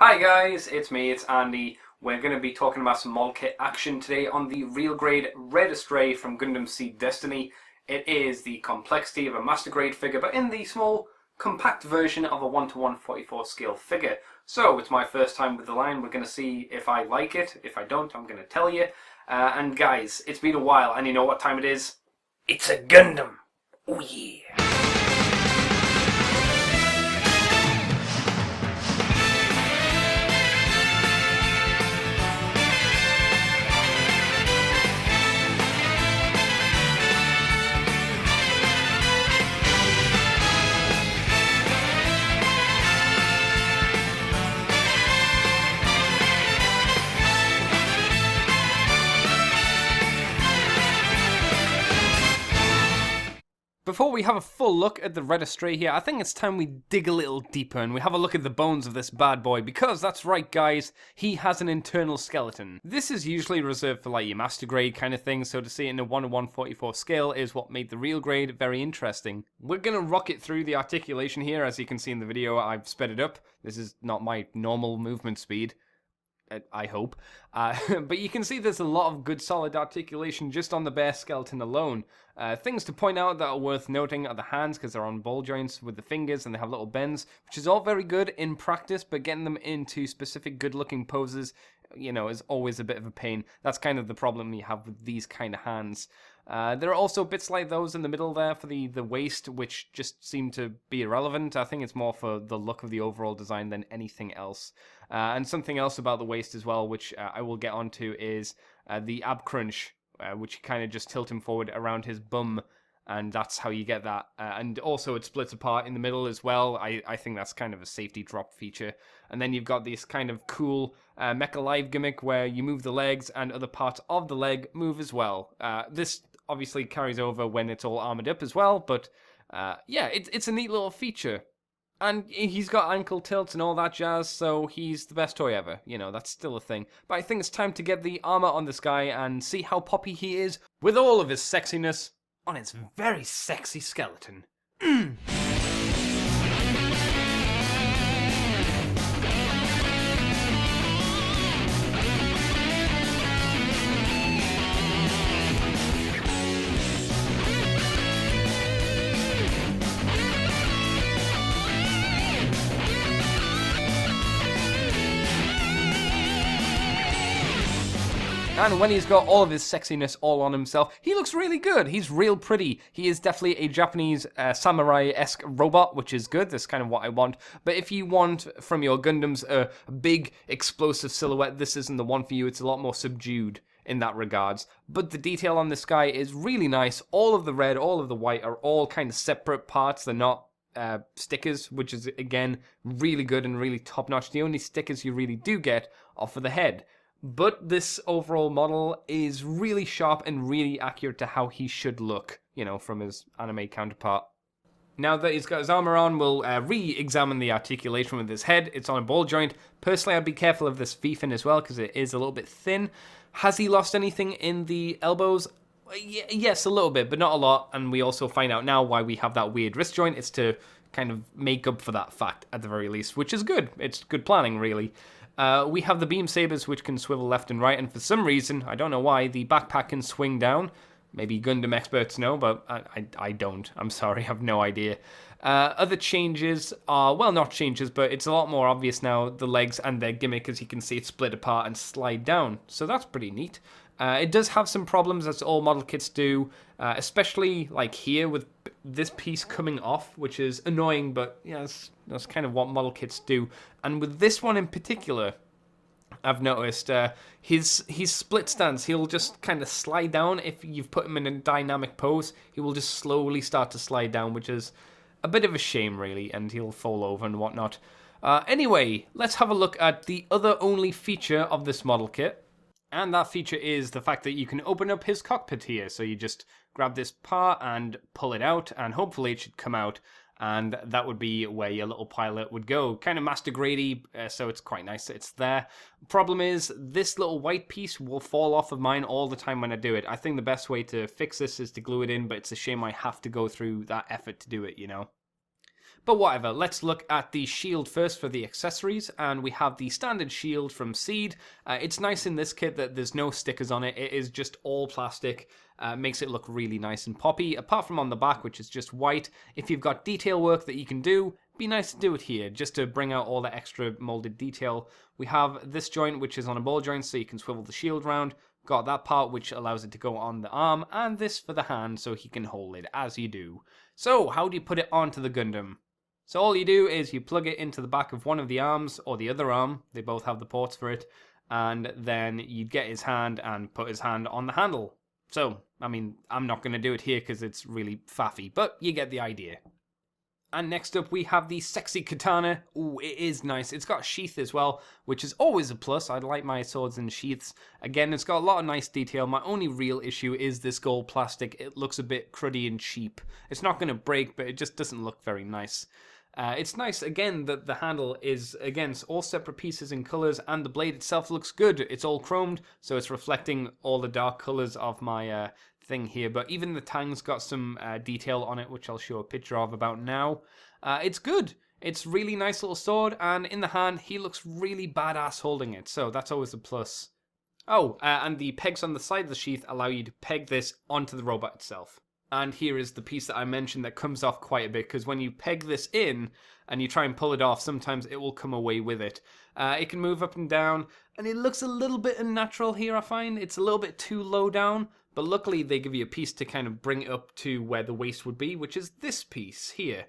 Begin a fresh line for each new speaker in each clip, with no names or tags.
Hi guys, it's me, it's Andy. We're going to be talking about some model kit action today on the real grade Red Astray from Gundam Seed Destiny. It is the complexity of a master grade figure, but in the small, compact version of a 1:144 scale figure. So it's my first time with the line. We're going to see if I like it. If I don't, I'm going to tell you. And guys, it's been a while, and you know what time it is? It's a Gundam! Oh yeah! Before we have a full look at the Red Astray here, I think it's time we dig a little deeper and we have a look at the bones of this bad boy, because that's right guys, he has an internal skeleton. This is usually reserved for like your master grade kind of thing, so to see it in a 1:144 scale is what made the real grade very interesting. We're gonna rocket through the articulation here. As you can see in the video, I've sped it up. This is not my normal movement speed, I hope. But you can see there's a lot of good solid articulation just on the bare skeleton alone. Things to point out that are worth noting are the hands, because they're on ball joints with the fingers and they have little bends, which is all very good in practice, but getting them into specific good looking poses, you know, is always a bit of a pain. That's kind of the problem you have with these kind of hands. There are also bits like those in the middle there for the waist, which just seem to be irrelevant. I think it's more for the look of the overall design than anything else. And something else about the waist as well, which I will get onto, is the ab crunch, which you kind of just tilt him forward around his bum, and that's how you get that. And also it splits apart in the middle as well. I think that's kind of a safety drop feature. And then you've got this kind of cool Mecha Live gimmick where you move the legs and other parts of the leg move as well. This obviously carries over when it's all armored up as well, but yeah, it's a neat little feature. And he's got ankle tilts and all that jazz, so he's the best toy ever. You know, that's still a thing. But I think it's time to get the armor on this guy and see how poppy he is with all of his sexiness on his very sexy skeleton. And when he's got all of his sexiness all on himself, he looks really good. He's real pretty. He is definitely a Japanese samurai-esque robot, which is good. That's kind of what I want. But if you want from your Gundams a big, explosive silhouette, this isn't the one for you. It's a lot more subdued in that regards. But the detail on this guy is really nice. All of the red, all of the white are all kind of separate parts. They're not stickers, which is, again, really good and really top-notch. The only stickers you really do get are for the head. But this overall model is really sharp and really accurate to how he should look, you know, from his anime counterpart. Now that he's got his armor on, we'll re-examine the articulation with his head. It's on a ball joint. Personally, I'd be careful of this V-fin as well, because it is a little bit thin. Has he lost anything in the elbows? Yes, a little bit, but not a lot. And we also find out now why we have that weird wrist joint. It's to kind of make up for that fact, at the very least, which is good. It's good planning, really. We have the beam sabers, which can swivel left and right, and for some reason, I don't know why, the backpack can swing down. Maybe Gundam experts know, but I don't. I'm sorry, I have no idea. Other changes are, well, not changes, but it's a lot more obvious now, the legs and their gimmick, as you can see it split apart and slide down. So that's pretty neat. It does have some problems, as all model kits do, especially like here with this piece coming off, which is annoying, but yeah, that's kind of what model kits do. And with this one in particular, I've noticed his split stance, he'll just kind of slide down. If you've put him in a dynamic pose, he will just slowly start to slide down, which is a bit of a shame, really, and he'll fall over and whatnot. Anyway, let's have a look at the other only feature of this model kit. And that feature is the fact that you can open up his cockpit here. So you just grab this part and pull it out, and hopefully it should come out. And that would be where your little pilot would go. Kind of master grady, so it's quite nice that it's there. Problem is, this little white piece will fall off of mine all the time when I do it. I think the best way to fix this is to glue it in, but it's a shame I have to go through that effort to do it, you know. But whatever, let's look at the shield first for the accessories, and we have the standard shield from Seed. It's nice in this kit that there's no stickers on it, it is just all plastic, makes it look really nice and poppy, apart from on the back, which is just white. If you've got detail work that you can do, be nice to do it here, just to bring out all the extra molded detail. We have this joint, which is on a ball joint, so you can swivel the shield round. Got that part, which allows it to go on the arm, and this for the hand, so he can hold it as you do. So, how do you put it onto the Gundam? So all you do is you plug it into the back of one of the arms, or the other arm, they both have the ports for it, and then you get his hand and put his hand on the handle. So, I mean, I'm not going to do it here because it's really faffy, but you get the idea. And next up we have the sexy katana. Ooh, it is nice. It's got a sheath as well, which is always a plus. I like my swords in sheaths. Again, it's got a lot of nice detail. My only real issue is this gold plastic. It looks a bit cruddy and cheap. It's not going to break, but it just doesn't look very nice. It's nice, again, that the handle is, again, all separate pieces in colours, and the blade itself looks good. It's all chromed, so it's reflecting all the dark colours of my thing here. But even the tang's got some detail on it, which I'll show a picture of about now. It's good. It's really nice little sword, and in the hand, he looks really badass holding it, so that's always a plus. Oh, and the pegs on the side of the sheath allow you to peg this onto the robot itself. And here is the piece that I mentioned that comes off quite a bit, because when you peg this in and you try and pull it off, sometimes it will come away with it. It can move up and down, and it looks a little bit unnatural here, I find. It's a little bit too low down, but luckily they give you a piece to kind of bring it up to where the waist would be, which is this piece here.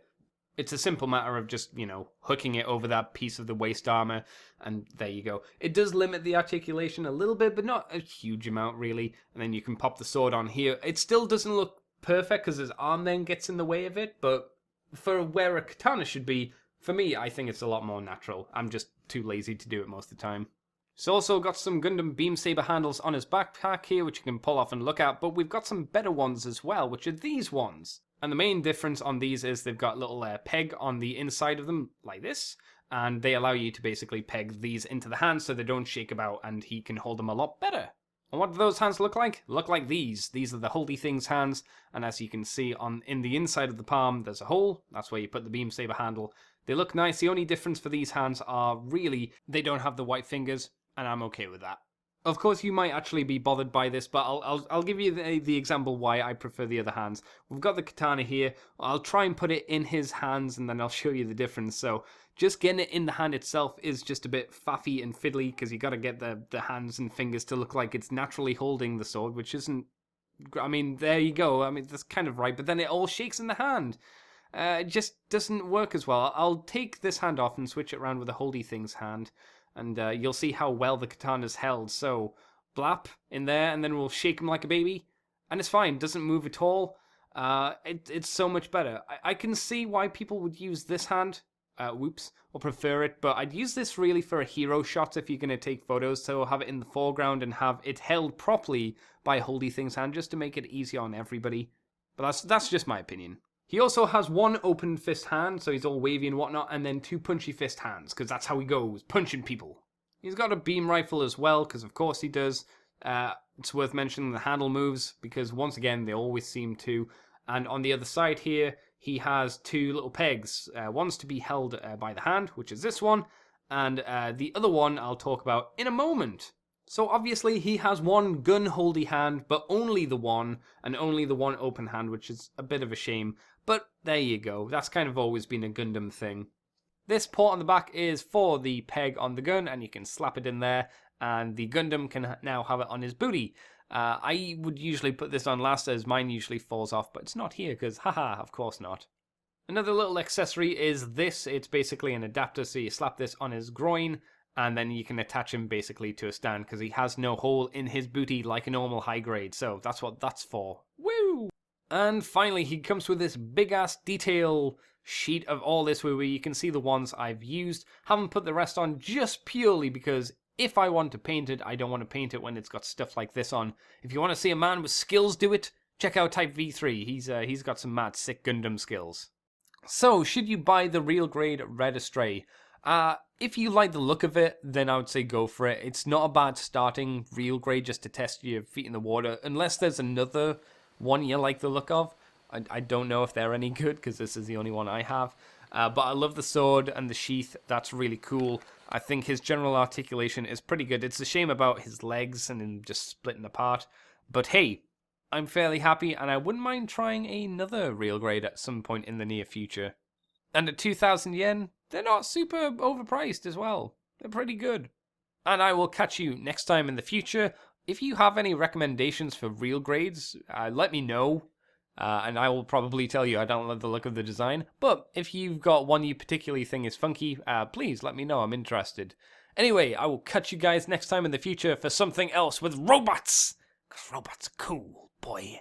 It's a simple matter of just, you know, hooking it over that piece of the waist armor, and there you go. It does limit the articulation a little bit, but not a huge amount, really. And then you can pop the sword on here. It still doesn't look perfect because his arm then gets in the way of it, but for where a katana should be, for me, I think it's a lot more natural. I'm just too lazy to do it most of the time. It's also got some Gundam beam saber handles on his backpack here, which you can pull off and look at, but we've got some better ones as well, which are these ones. And the main difference on these is they've got a little peg on the inside of them, like this, and they allow you to basically peg these into the hand so they don't shake about, and he can hold them a lot better. And what do those hands look like? Look like these. These are the Holy Things hands, and as you can see in the inside of the palm, there's a hole. That's where you put the beam saber handle. They look nice. The only difference for these hands are really they don't have the white fingers, and I'm okay with that. Of course, you might actually be bothered by this, but I'll give you the example why I prefer the other hands. We've got the katana here. I'll try and put it in his hands, and then I'll show you the difference. So just getting it in the hand itself is just a bit faffy and fiddly, because you got to get the hands and fingers to look like it's naturally holding the sword, which isn't... I mean, there you go. I mean, that's kind of right, but then it all shakes in the hand. It just doesn't work as well. I'll take this hand off and switch it around with the Holy Things hand, and you'll see how well the katana's held. So, blap in there, and then we'll shake him like a baby, and it's fine, doesn't move at all. It's so much better. I can see why people would use this hand, or prefer it, but I'd use this really for a hero shot if you're going to take photos, so have it in the foreground and have it held properly by a Holy Things hand, just to make it easier on everybody. But that's just my opinion. He also has one open fist hand, so he's all wavy and whatnot, and then two punchy fist hands, because that's how he goes, punching people. He's got a beam rifle as well, because of course he does. It's worth mentioning the handle moves, because once again, they always seem to. And on the other side here, he has two little pegs. One's to be held by the hand, which is this one, and the other one I'll talk about in a moment. So obviously he has one gun-holdy hand, but only the one, and only the one open hand, which is a bit of a shame. But there you go, that's kind of always been a Gundam thing. This port on the back is for the peg on the gun, and you can slap it in there, and the Gundam can now have it on his booty. I would usually put this on last, as mine usually falls off, but it's not here, because haha, of course not. Another little accessory is this. It's basically an adapter, so you slap this on his groin, and then you can attach him basically to a stand, because he has no hole in his booty like a normal high grade, so that's what that's for. Woo! And finally, he comes with this big-ass detail sheet of all this, where you can see the ones I've used. Haven't put the rest on just purely because if I want to paint it, I don't want to paint it when it's got stuff like this on. If you want to see a man with skills do it, check out Type V3. He's got some mad sick Gundam skills. So, should you buy the real grade Red Astray? If you like the look of it, then I would say go for it. It's not a bad starting real grade just to test your feet in the water, unless there's another one you like the look of. I don't know if they're any good, because this is the only one I have. But I love the sword and the sheath. That's really cool. I think his general articulation is pretty good. It's a shame about his legs and him just splitting apart. But hey, I'm fairly happy, and I wouldn't mind trying another real grade at some point in the near future. And at 2,000 yen, they're not super overpriced as well. They're pretty good. And I will catch you next time in the future. If you have any recommendations for real grades, let me know. And I will probably tell you I don't love the look of the design. But if you've got one you particularly think is funky, please let me know. I'm interested. Anyway, I will catch you guys next time in the future for something else with robots. Because robots are cool, boy.